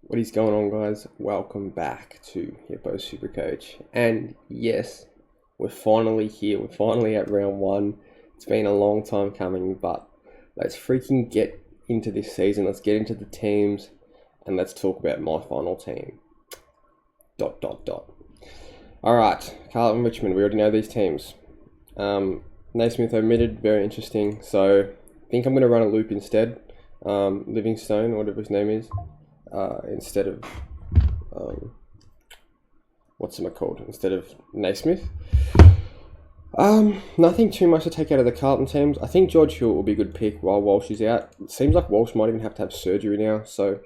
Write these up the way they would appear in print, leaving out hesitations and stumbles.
What is going on, guys? Welcome back to Hippo Supercoach. And yes, we're finally here. We're finally at round one. It's been a long time coming, but let's freaking get into this season. Let's get into the teams and let's talk about my final team. ... Alright, Carlton and Richmond. We already know these teams. Naismith omitted, very interesting. So I think I'm going to run a loop instead. Livingstone, whatever his name is. Instead of instead of Naismith. Nothing too much to take out of the Carlton teams. I think George Hill will be a good pick while Walsh is out. It seems like Walsh might even have to have surgery now, so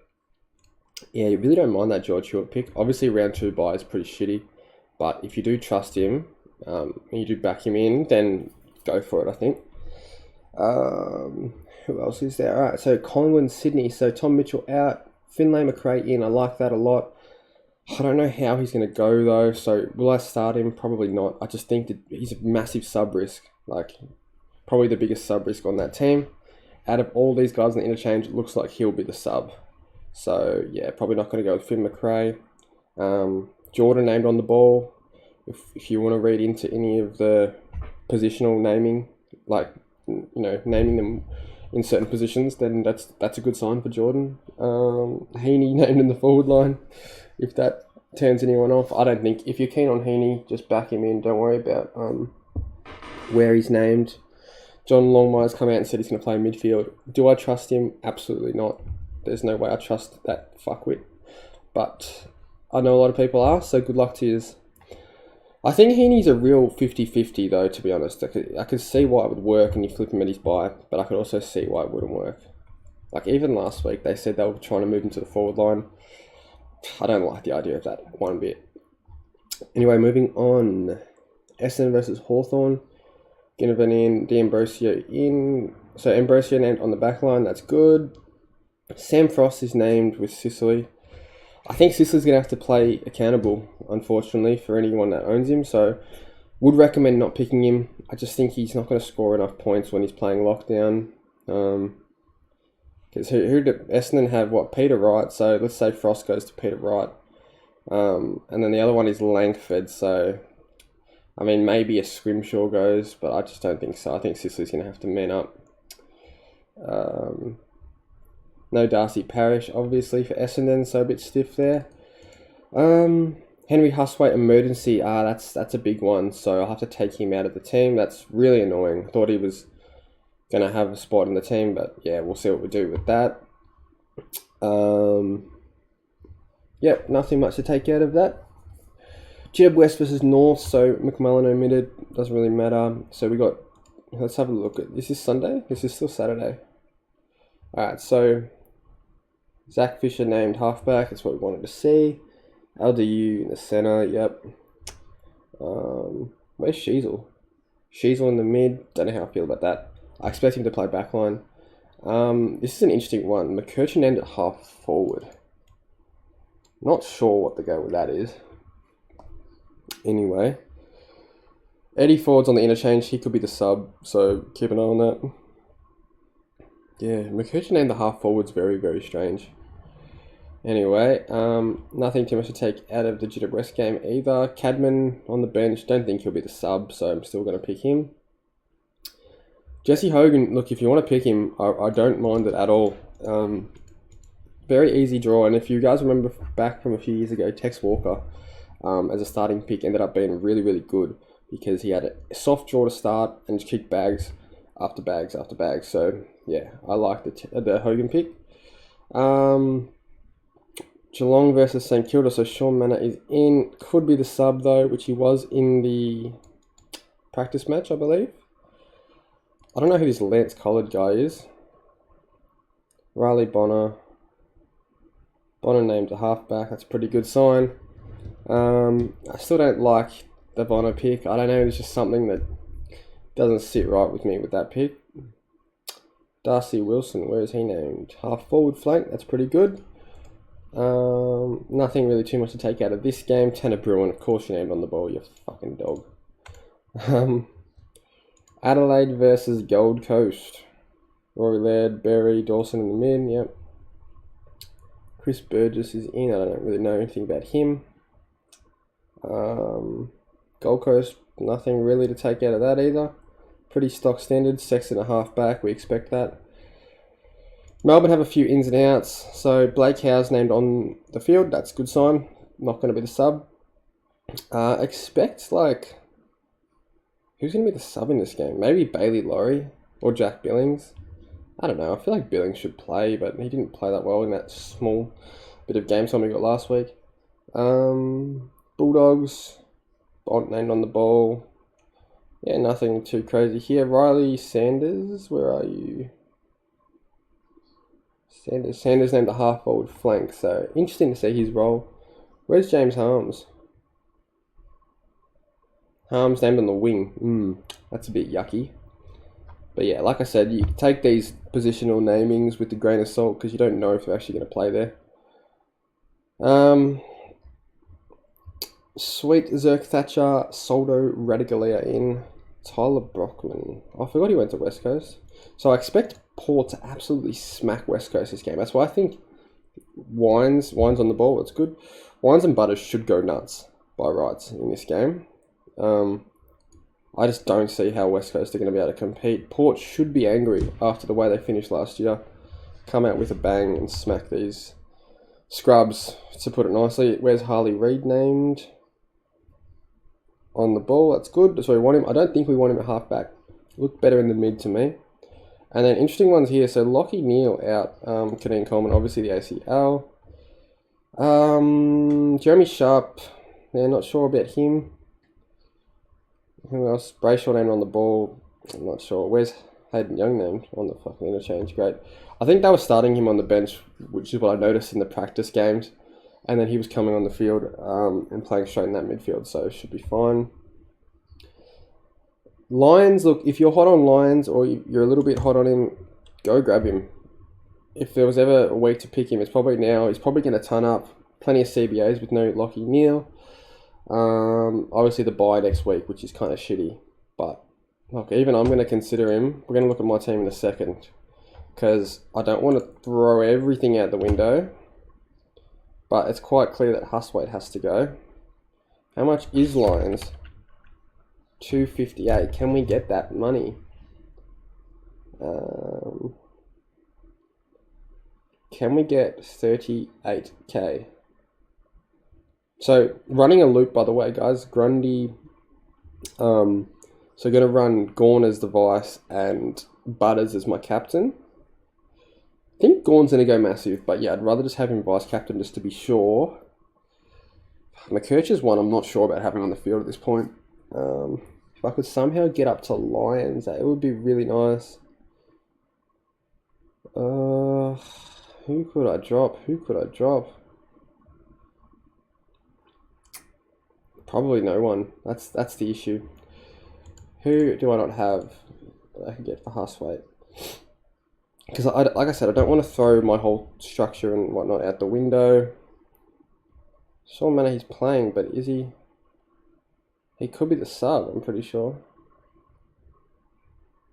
yeah, you really don't mind that George Hill pick. Obviously round 2 bye is pretty shitty, but if you do trust him and you do back him in, then go for it, I think. Who else is there? Alright, so Collingwood and Sydney. So Tom Mitchell out, Finlay McRae in. I like that a lot. I don't know how he's going to go though, so will I start him? Probably not. I just think that he's a massive sub risk, like probably the biggest sub risk on that team. Out of all these guys in the interchange, it looks like he'll be the sub. So yeah, probably not going to go with Finn McRae. Jordan named on the ball. If you want to read into any of the positional naming, like naming them in certain positions, then that's a good sign for Jordan. Heaney named in the forward line. If that turns anyone off, I don't think. If you're keen on Heaney, just back him in. Don't worry about where he's named. John Longmire's come out and said he's going to play midfield. Do I trust him? Absolutely not. There's no way I trust that fuckwit. But I know a lot of people are, so good luck to yous. I think Heaney's a real 50-50 though, to be honest. I could see why it would work and you flip him at his bye, but I could also see why it wouldn't work. Like even last week, they said they were trying to move him to the forward line. I don't like the idea of that one bit. Anyway, moving on. Essendon versus Hawthorn. Ginnivan in, D'Ambrosio in. So Ambrosio named on the back line, that's good. Sam Frost is named with Sicily. I think Sicily's going to have to play accountable, unfortunately, for anyone that owns him. So, would recommend not picking him. I just think he's not going to score enough points when he's playing lockdown. Because who did Essendon have? Peter Wright. So, let's say Frost goes to Peter Wright. And then the other one is Langford. So, I mean, maybe a Scrimshaw goes, but I just don't think so. I think Sicily's going to have to man up. No Darcy Parish, obviously, for Essendon, so a bit stiff there. Henry Huswaite emergency, that's a big one, so I'll have to take him out of the team. That's really annoying. I thought he was going to have a spot in the team, but yeah, we'll see what we do with that. Yep, nothing much to take out of that. GWS versus North, so McMullen omitted, doesn't really matter. So let's have a look at, this is Sunday? This is still Saturday. Alright, so Zach Fisher named halfback, that's what we wanted to see. LDU in the centre, yep. Where's Sheasel? Sheasel in the mid, don't know how I feel about that. I expect him to play backline. This is an interesting one. McCurchin named at half forward. Not sure what the go with that is. Anyway. Eddie Ford's on the interchange, he could be the sub, so keep an eye on that. Yeah, McCurchin named the half forward's very, very strange. Anyway, nothing too much to take out of the GWS game either. Cadman on the bench, don't think he'll be the sub, so I'm still going to pick him. Jesse Hogan, look, if you want to pick him, I don't mind it at all. Very easy draw, and if you guys remember back from a few years ago, Tex Walker, as a starting pick, ended up being really, really good because he had a soft draw to start and just kicked bags after bags after bags. So yeah, I like the Hogan pick. Geelong versus St Kilda. So Sean Manor is in. Could be the sub though, which he was in the practice match, I believe. I don't know who this Lance Collard guy is. Riley Bonner. Bonner named a halfback. That's a pretty good sign. I still don't like the Bonner pick. I don't know. It's just something that doesn't sit right with me with that pick. Darcy Wilson, where is he named? Half forward flank, that's pretty good. Nothing really too much to take out of this game. Tanner Bruin, of course you named on the ball, you fucking dog. Adelaide versus Gold Coast. Rory Laird, Berry, Dawson in the mid, yep. Chris Burgess is in. I don't really know anything about him. Gold Coast, nothing really to take out of that either. Pretty stock standard. Sexton a half back. We expect that. Melbourne have a few ins and outs. So Blake Howe's named on the field. That's a good sign. Not going to be the sub. Expect like... Who's going to be the sub in this game? Maybe Bailey Laurie or Jack Billings. I don't know. I feel like Billings should play, but he didn't play that well in that small bit of game time we got last week. Bulldogs, Bont named on the ball. Yeah, nothing too crazy here. Riley Sanders, where are you? Sanders named the half-forward flank, so interesting to see his role. Where's James Harms? Harms named on the wing. That's a bit yucky. But yeah, like I said, you take these positional namings with a grain of salt because you don't know if they're actually going to play there. Sweet Zerk Thatcher, Soldo Radigalia in. Tyler Brockman. I forgot he went to West Coast. So I expect Port to absolutely smack West Coast this game. That's why I think Wines on the ball, that's good. Wines and Butters should go nuts by rights in this game. I just don't see how West Coast are going to be able to compete. Port should be angry after the way they finished last year. Come out with a bang and smack these scrubs, to put it nicely. Where's Harley Reid named? On the ball, that's good. So we want him. I don't think we want him at halfback. Look better in the mid to me. And then interesting ones here. So Lockie Neal out. Kadeem Coleman, obviously the ACL. Jeremy Sharp. Yeah, not sure about him. Who else? Brayshaw named on the ball. I'm not sure. Where's Hayden Young named on the fucking interchange? Great. I think they were starting him on the bench, which is what I noticed in the practice games. And then he was coming on the field and playing straight in that midfield, so it should be fine. Lions, look, if you're hot on Lions or you're a little bit hot on him, go grab him. If there was ever a week to pick him, it's probably now. He's probably going to ton up. Plenty of CBAs with no Lockie Neal. Obviously the bye next week, which is kind of shitty. But look, even I'm going to consider him. We're going to look at my team in a second because I don't want to throw everything out the window. But it's quite clear that Hustwaite has to go. How much is Lions? 258. Can we get that money? Can we get 38k? So running a loop, by the way, guys. Grundy. So going to run Gawn as the vice and Butters as my captain. I think Gawn's going to go massive, but yeah, I'd rather just have him vice-captain just to be sure. McKirch is one I'm not sure about having on the field at this point. If I could somehow get up to Lions, it would be really nice. Who could I drop? Probably no one. That's the issue. Who do I not have that I can get for Hustwaite? Because, like I said, I don't want to throw my whole structure and whatnot out the window. Sean Manor, he's playing, but is he? He could be the sub, I'm pretty sure.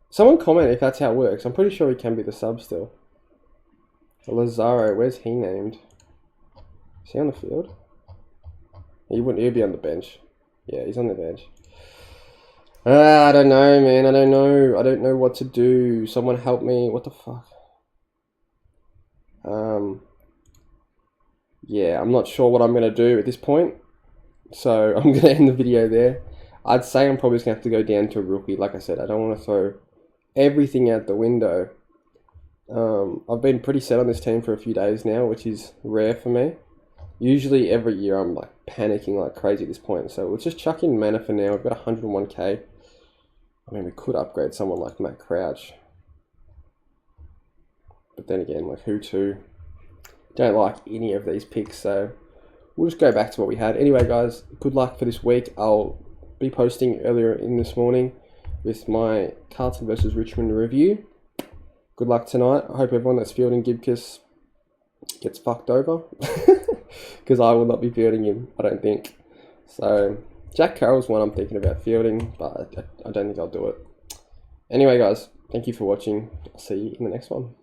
Someone comment if that's how it works. I'm pretty sure he can be the sub still. Lazaro, where's he named? Is he on the field? He'd be on the bench. Yeah, he's on the bench. I don't know, man. I don't know what to do. Someone help me. What the fuck? Yeah, I'm not sure what I'm going to do at this point. So I'm going to end the video there. I'd say I'm probably just going to have to go down to a rookie. Like I said, I don't want to throw everything out the window. I've been pretty set on this team for a few days now, which is rare for me. Usually every year I'm like panicking like crazy at this point. So we'll just chuck in Manor for now. We've got 101k. I mean, we could upgrade someone like Matt Crouch. But then again, like who to? Don't like any of these picks, so we'll just go back to what we had. Anyway, guys, good luck for this week. I'll be posting earlier in this morning with my Carlton versus Richmond review. Good luck tonight. I hope everyone that's fielding Gibcus gets fucked over. Because I will not be fielding him, I don't think. So, Jack Carroll's one I'm thinking about fielding, but I don't think I'll do it. Anyway, guys, thank you for watching. I'll see you in the next one.